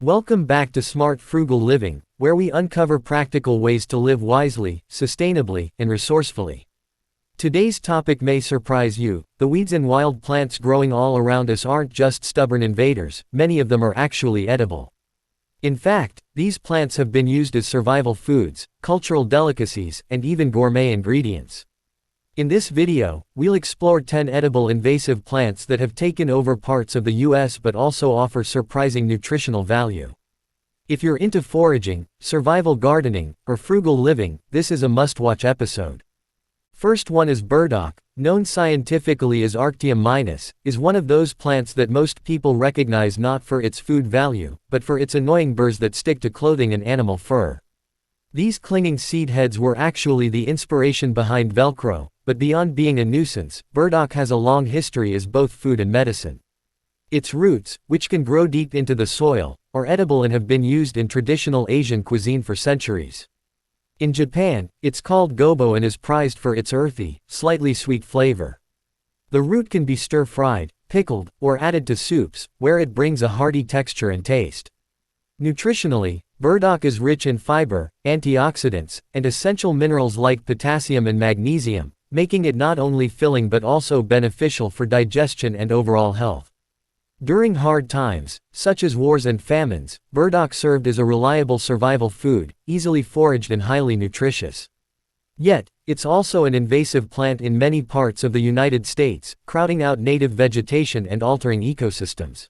Welcome back to Smart Frugal Living, where we uncover practical ways to live wisely, sustainably, and resourcefully. Today's topic may surprise you. The weeds and wild plants growing all around us aren't just stubborn invaders, many of them are actually edible. In fact, these plants have been used as survival foods, cultural delicacies, and even gourmet ingredients. In this video, we'll explore 10 edible invasive plants that have taken over parts of the US but also offer surprising nutritional value. If you're into foraging, survival gardening, or frugal living, this is a must-watch episode. First one is burdock, known scientifically as Arctium minus, is one of those plants that most people recognize not for its food value, but for its annoying burrs that stick to clothing and animal fur. These clinging seed heads were actually the inspiration behind Velcro, but beyond being a nuisance, burdock has a long history as both food and medicine. Its roots, which can grow deep into the soil, are edible and have been used in traditional Asian cuisine for centuries. In Japan, it's called gobo and is prized for its earthy, slightly sweet flavor. The root can be stir-fried, pickled, or added to soups, where it brings a hearty texture and taste. Nutritionally, burdock is rich in fiber, antioxidants, and essential minerals like potassium and magnesium, making it not only filling but also beneficial for digestion and overall health. During hard times, such as wars and famines, burdock served as a reliable survival food, easily foraged and highly nutritious. Yet, it's also an invasive plant in many parts of the United States, crowding out native vegetation and altering ecosystems.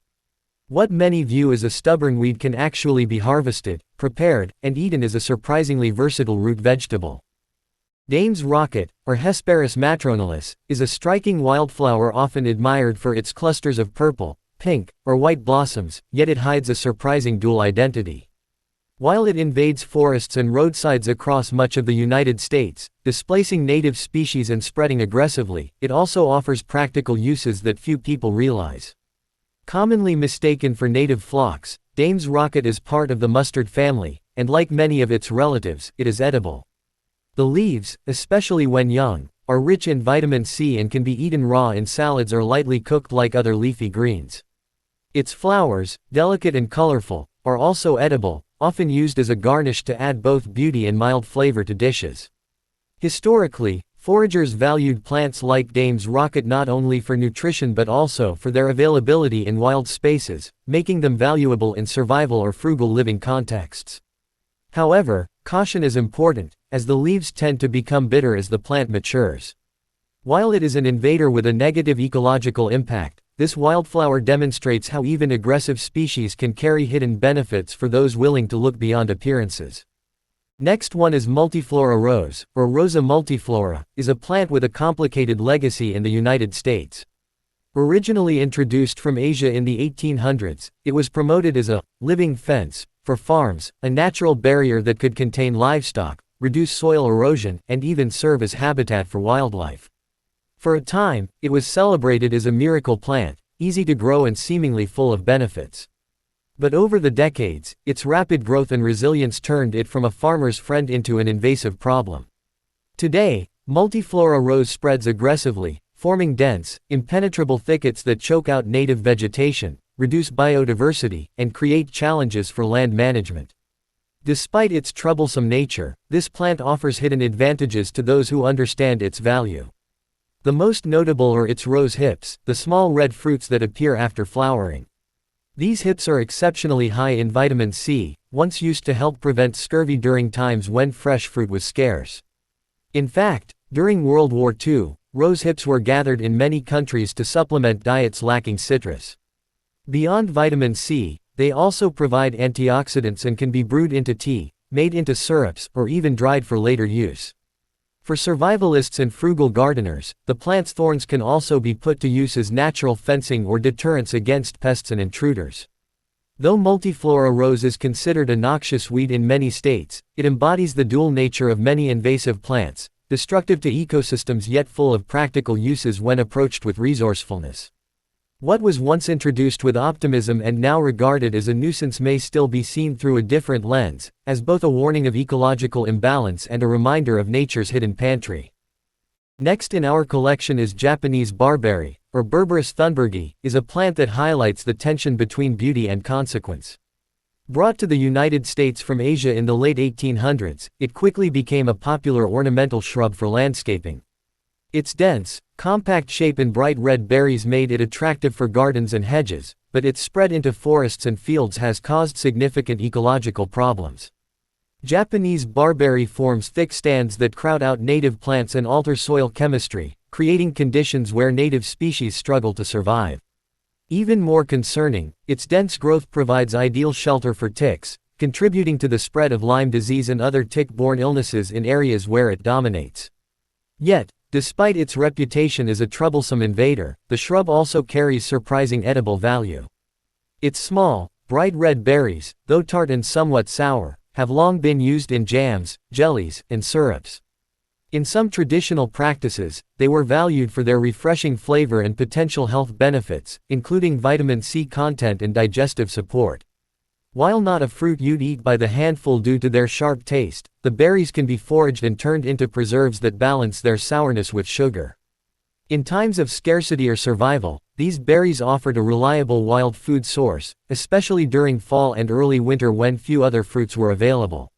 What many view as a stubborn weed can actually be harvested, prepared, and eaten as a surprisingly versatile root vegetable. Dame's rocket, or Hesperis matronalis, is a striking wildflower often admired for its clusters of purple, pink, or white blossoms, yet it hides a surprising dual identity. While it invades forests and roadsides across much of the United States, displacing native species and spreading aggressively, it also offers practical uses that few people realize. Commonly mistaken for native phlox, Dame's rocket is part of the mustard family, and like many of its relatives, it is edible. The leaves, especially when young, are rich in vitamin C and can be eaten raw in salads or lightly cooked like other leafy greens. Its flowers, delicate and colorful, are also edible, often used as a garnish to add both beauty and mild flavor to dishes. Historically, foragers valued plants like Dame's rocket not only for nutrition but also for their availability in wild spaces, making them valuable in survival or frugal living contexts. However, caution is important, as the leaves tend to become bitter as the plant matures. While it is an invader with a negative ecological impact, this wildflower demonstrates how even aggressive species can carry hidden benefits for those willing to look beyond appearances. Next one is Multiflora Rose, or Rosa multiflora, is a plant with a complicated legacy in the United States. Originally introduced from Asia in the 1800s, it was promoted as a living fence for farms, a natural barrier that could contain livestock, reduce soil erosion, and even serve as habitat for wildlife. For a time, it was celebrated as a miracle plant, easy to grow and seemingly full of benefits. But over the decades, its rapid growth and resilience turned it from a farmer's friend into an invasive problem. Today, Multiflora Rose spreads aggressively, forming dense, impenetrable thickets that choke out native vegetation, reduce biodiversity, and create challenges for land management. Despite its troublesome nature, this plant offers hidden advantages to those who understand its value. The most notable are its rose hips, the small red fruits that appear after flowering. These hips are exceptionally high in vitamin C, once used to help prevent scurvy during times when fresh fruit was scarce. In fact, during World War II, rose hips were gathered in many countries to supplement diets lacking citrus. Beyond vitamin C, they also provide antioxidants and can be brewed into tea, made into syrups, or even dried for later use. For survivalists and frugal gardeners, the plant's thorns can also be put to use as natural fencing or deterrents against pests and intruders. Though Multiflora Rose is considered a noxious weed in many states, it embodies the dual nature of many invasive plants, destructive to ecosystems yet full of practical uses when approached with resourcefulness. What was once introduced with optimism and now regarded as a nuisance may still be seen through a different lens, as both a warning of ecological imbalance and a reminder of nature's hidden pantry. Next in our collection is Japanese barberry, or Berberis thunbergii, is a plant that highlights the tension between beauty and consequence. Brought to the United States from Asia in the late 1800s, it quickly became a popular ornamental shrub for landscaping. Its dense, compact shape and bright red berries made it attractive for gardens and hedges, but its spread into forests and fields has caused significant ecological problems. Japanese barberry forms thick stands that crowd out native plants and alter soil chemistry, creating conditions where native species struggle to survive. Even more concerning, its dense growth provides ideal shelter for ticks, contributing to the spread of Lyme disease and other tick-borne illnesses in areas where it dominates. Yet, despite its reputation as a troublesome invader, the shrub also carries surprising edible value. Its small, bright red berries, though tart and somewhat sour, have long been used in jams, jellies, and syrups. In some traditional practices, they were valued for their refreshing flavor and potential health benefits, including vitamin C content and digestive support. While not a fruit you'd eat by the handful due to their sharp taste, the berries can be foraged and turned into preserves that balance their sourness with sugar. In times of scarcity or survival, these berries offered a reliable wild food source, especially during fall and early winter when few other fruits were available.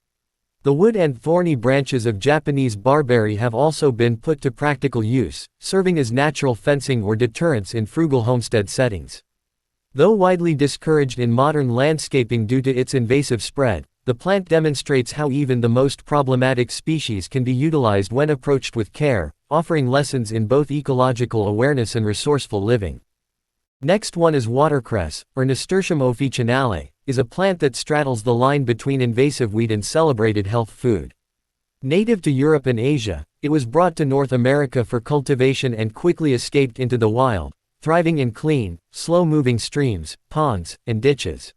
The wood and thorny branches of Japanese barberry have also been put to practical use, serving as natural fencing or deterrents in frugal homestead settings. Though widely discouraged in modern landscaping due to its invasive spread, the plant demonstrates how even the most problematic species can be utilized when approached with care, offering lessons in both ecological awareness and resourceful living. Next one is watercress, or Nasturtium officinale, is a plant that straddles the line between invasive weed and celebrated health food. Native to Europe and Asia, it was brought to North America for cultivation and quickly escaped into the wild, thriving in clean, slow-moving streams, ponds, and ditches.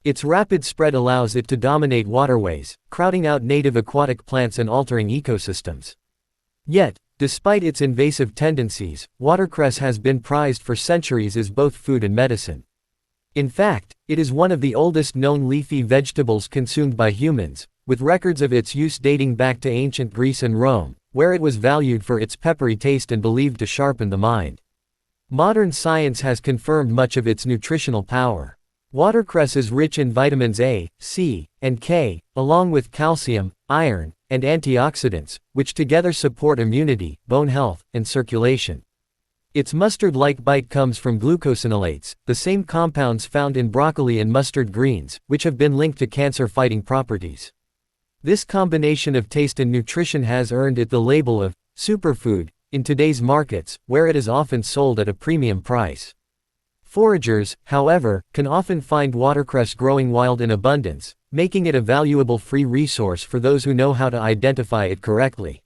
Its rapid spread allows it to dominate waterways, crowding out native aquatic plants and altering ecosystems. Yet, despite its invasive tendencies, watercress has been prized for centuries as both food and medicine. In fact, it is one of the oldest known leafy vegetables consumed by humans, with records of its use dating back to ancient Greece and Rome, where it was valued for its peppery taste and believed to sharpen the mind. Modern science has confirmed much of its nutritional power. Watercress is rich in vitamins A, C, and K, along with calcium, iron, and antioxidants, which together support immunity, bone health, and circulation. Its mustard-like bite comes from glucosinolates, the same compounds found in broccoli and mustard greens, which have been linked to cancer-fighting properties. This combination of taste and nutrition has earned it the label of superfood in today's markets, where it is often sold at a premium price. Foragers, however, can often find watercress growing wild in abundance, making it a valuable free resource for those who know how to identify it correctly.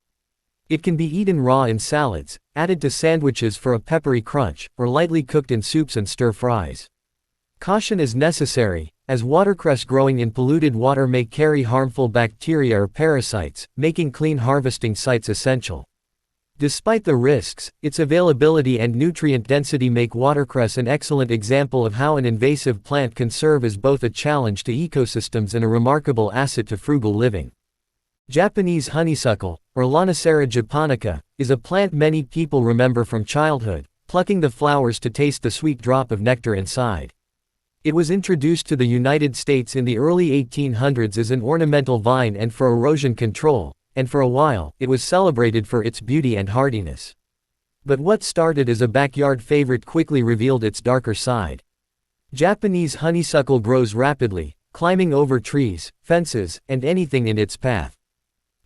It can be eaten raw in salads, added to sandwiches for a peppery crunch, or lightly cooked in soups and stir-fries. Caution is necessary, as watercress growing in polluted water may carry harmful bacteria or parasites, making clean harvesting sites essential. Despite the risks, its availability and nutrient density make watercress an excellent example of how an invasive plant can serve as both a challenge to ecosystems and a remarkable asset to frugal living. Japanese honeysuckle, or Lonicera japonica, is a plant many people remember from childhood, plucking the flowers to taste the sweet drop of nectar inside. It was introduced to the United States in the early 1800s as an ornamental vine and for erosion control, and for a while, it was celebrated for its beauty and hardiness. But what started as a backyard favorite quickly revealed its darker side. Japanese honeysuckle grows rapidly, climbing over trees, fences, and anything in its path.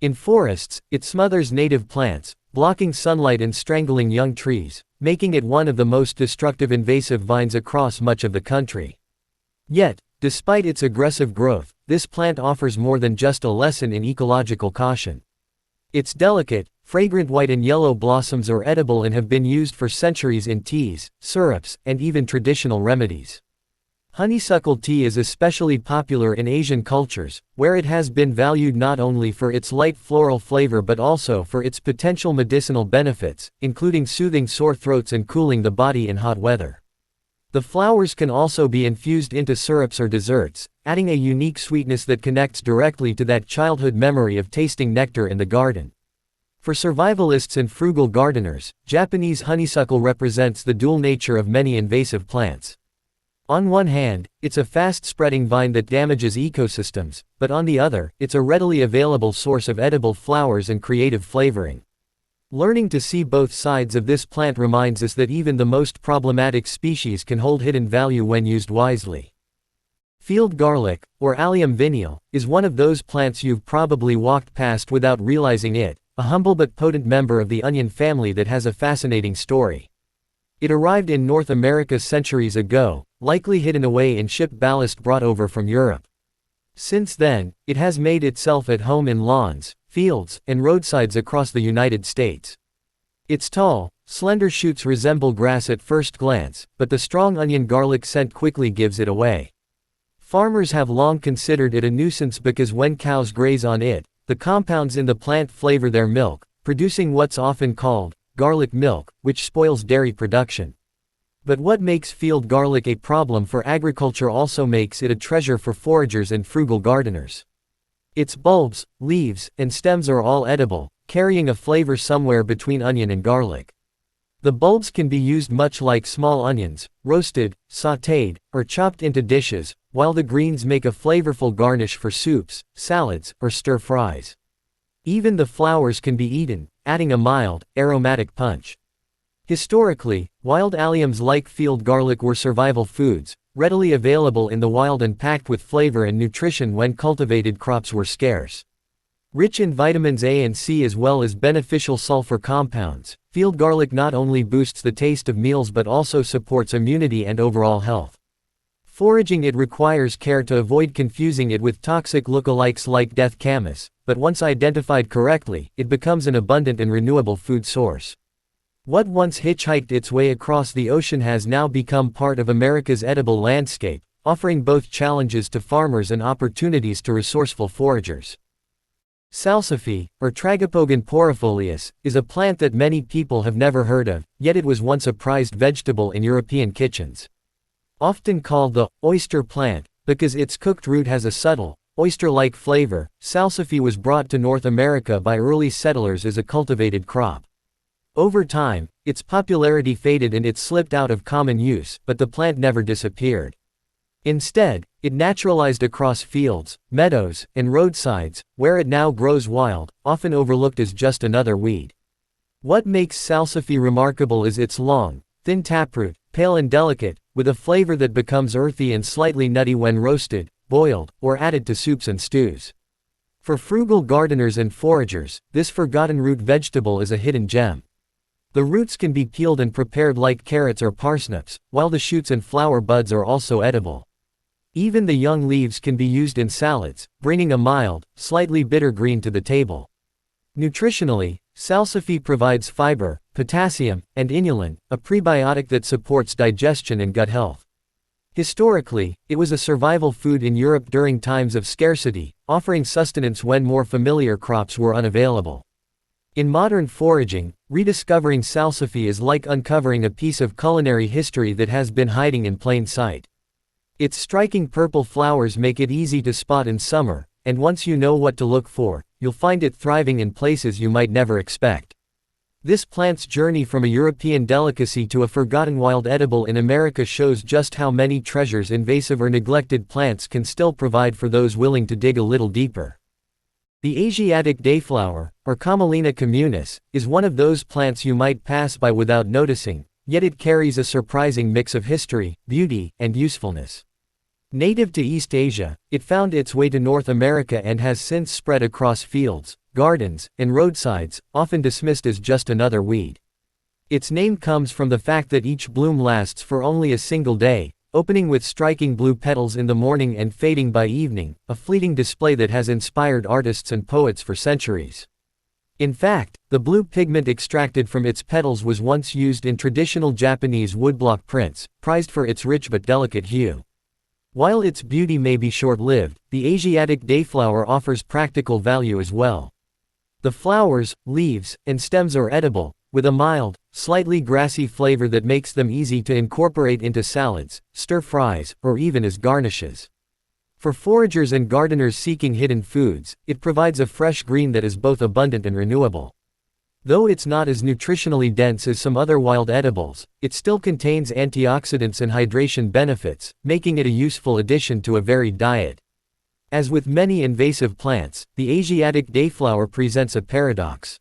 In forests, it smothers native plants, blocking sunlight and strangling young trees, making it one of the most destructive invasive vines across much of the country. Yet, despite its aggressive growth, this plant offers more than just a lesson in ecological caution. Its delicate, fragrant white and yellow blossoms are edible and have been used for centuries in teas, syrups, and even traditional remedies. Honeysuckle tea is especially popular in Asian cultures, where it has been valued not only for its light floral flavor but also for its potential medicinal benefits, including soothing sore throats and cooling the body in hot weather. The flowers can also be infused into syrups or desserts, adding a unique sweetness that connects directly to that childhood memory of tasting nectar in the garden. For survivalists and frugal gardeners, Japanese honeysuckle represents the dual nature of many invasive plants. On one hand, it's a fast-spreading vine that damages ecosystems, but on the other, it's a readily available source of edible flowers and creative flavoring. Learning to see both sides of this plant reminds us that even the most problematic species can hold hidden value when used wisely. Field garlic, or Allium vineal, is one of those plants you've probably walked past without realizing it, a humble but potent member of the onion family that has a fascinating story. It arrived in North America centuries ago, likely hidden away in ship ballast brought over from Europe. Since then, it has made itself at home in lawns, fields, and roadsides across the United States. Its tall, slender shoots resemble grass at first glance, but the strong onion garlic scent quickly gives it away. Farmers have long considered it a nuisance because when cows graze on it, the compounds in the plant flavor their milk, producing what's often called garlic milk, which spoils dairy production. But what makes field garlic a problem for agriculture also makes it a treasure for foragers and frugal gardeners. Its bulbs, leaves, and stems are all edible, carrying a flavor somewhere between onion and garlic. The bulbs can be used much like small onions, roasted, sautéed, or chopped into dishes, while the greens make a flavorful garnish for soups, salads, or stir-fries. Even the flowers can be eaten, adding a mild, aromatic punch. Historically, wild alliums like field garlic were survival foods, readily available in the wild and packed with flavor and nutrition when cultivated crops were scarce. Rich in vitamins A and C as well as beneficial sulfur compounds, field garlic not only boosts the taste of meals but also supports immunity and overall health. Foraging it requires care to avoid confusing it with toxic lookalikes like death camas, but once identified correctly, it becomes an abundant and renewable food source. What once hitchhiked its way across the ocean has now become part of America's edible landscape, offering both challenges to farmers and opportunities to resourceful foragers. Salsify, or Tragopogon porifolius, is a plant that many people have never heard of, yet it was once a prized vegetable in European kitchens. Often called the oyster plant, because its cooked root has a subtle, oyster-like flavor, Salsify was brought to North America by early settlers as a cultivated crop. Over time, its popularity faded and it slipped out of common use, but the plant never disappeared. Instead, it naturalized across fields, meadows, and roadsides, where it now grows wild, often overlooked as just another weed. What makes Salsify remarkable is its long, thin taproot, pale and delicate, with a flavor that becomes earthy and slightly nutty when roasted, boiled, or added to soups and stews. For frugal gardeners and foragers, this forgotten root vegetable is a hidden gem. The roots can be peeled and prepared like carrots or parsnips, while the shoots and flower buds are also edible. Even the young leaves can be used in salads, bringing a mild, slightly bitter green to the table. Nutritionally, Salsify provides fiber, potassium, and inulin, a prebiotic that supports digestion and gut health. Historically, it was a survival food in Europe during times of scarcity, offering sustenance when more familiar crops were unavailable. In modern foraging, rediscovering Salsify is like uncovering a piece of culinary history that has been hiding in plain sight. Its striking purple flowers make it easy to spot in summer, and once you know what to look for, you'll find it thriving in places you might never expect. This plant's journey from a European delicacy to a forgotten wild edible in America shows just how many treasures invasive or neglected plants can still provide for those willing to dig a little deeper. The Asiatic Dayflower, or Camelina communis, is one of those plants you might pass by without noticing, yet it carries a surprising mix of history, beauty, and usefulness. Native to East Asia, it found its way to North America and has since spread across fields, gardens, and roadsides, often dismissed as just another weed. Its name comes from the fact that each bloom lasts for only a single day, opening with striking blue petals in the morning and fading by evening, a fleeting display that has inspired artists and poets for centuries. In fact, the blue pigment extracted from its petals was once used in traditional Japanese woodblock prints, prized for its rich but delicate hue. While its beauty may be short-lived, the Asiatic Dayflower offers practical value as well. The flowers, leaves, and stems are edible, with a mild, slightly grassy flavor that makes them easy to incorporate into salads, stir-fries, or even as garnishes. For foragers and gardeners seeking hidden foods, it provides a fresh green that is both abundant and renewable. Though it's not as nutritionally dense as some other wild edibles, it still contains antioxidants and hydration benefits, making it a useful addition to a varied diet. As with many invasive plants, the Asiatic Dayflower presents a paradox.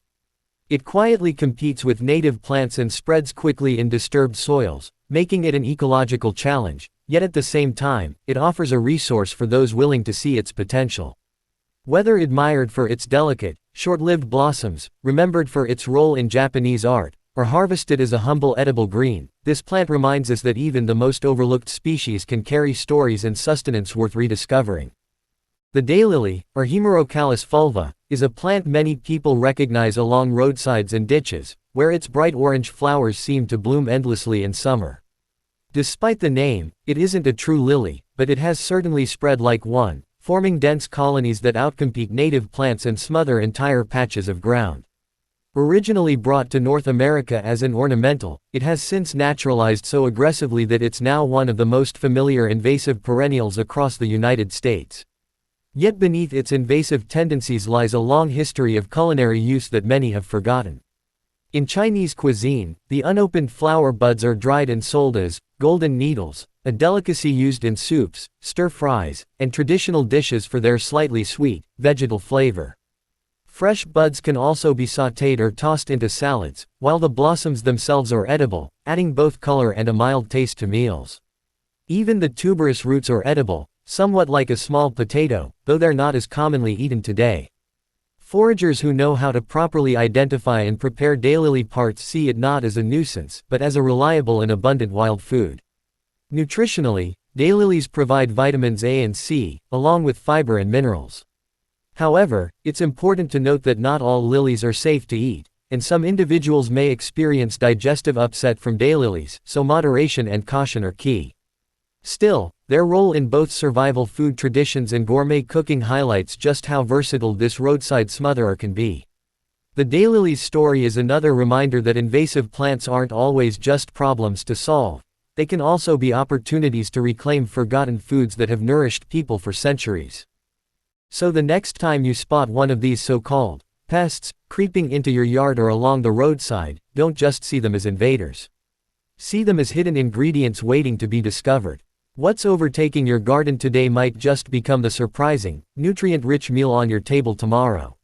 It quietly competes with native plants and spreads quickly in disturbed soils, making it an ecological challenge, yet at the same time, it offers a resource for those willing to see its potential. Whether admired for its delicate, short-lived blossoms, remembered for its role in Japanese art, or harvested as a humble edible green, this plant reminds us that even the most overlooked species can carry stories and sustenance worth rediscovering. The daylily, or Hemerocallis fulva, is a plant many people recognize along roadsides and ditches, where its bright orange flowers seem to bloom endlessly in summer. Despite the name, it isn't a true lily, but it has certainly spread like one, forming dense colonies that outcompete native plants and smother entire patches of ground. Originally brought to North America as an ornamental, it has since naturalized so aggressively that it's now one of the most familiar invasive perennials across the United States. Yet beneath its invasive tendencies lies a long history of culinary use that many have forgotten. In Chinese cuisine, the unopened flower buds are dried and sold as golden needles, a delicacy used in soups, stir-fries, and traditional dishes for their slightly sweet, vegetal flavor. Fresh buds can also be sautéed or tossed into salads, while the blossoms themselves are edible, adding both color and a mild taste to meals. Even the tuberous roots are edible, somewhat like a small potato, though they're not as commonly eaten today. Foragers who know how to properly identify and prepare daylily parts see it not as a nuisance, but as a reliable and abundant wild food. Nutritionally, daylilies provide vitamins A and C, along with fiber and minerals. However, it's important to note that not all lilies are safe to eat, and some individuals may experience digestive upset from daylilies, so moderation and caution are key. Still, their role in both survival food traditions and gourmet cooking highlights just how versatile this roadside smotherer can be. The daylily's story is another reminder that invasive plants aren't always just problems to solve. They can also be opportunities to reclaim forgotten foods that have nourished people for centuries. So the next time you spot one of these so-called pests creeping into your yard or along the roadside, don't just see them as invaders. See them as hidden ingredients waiting to be discovered. What's overtaking your garden today might just become the surprising, nutrient-rich meal on your table tomorrow.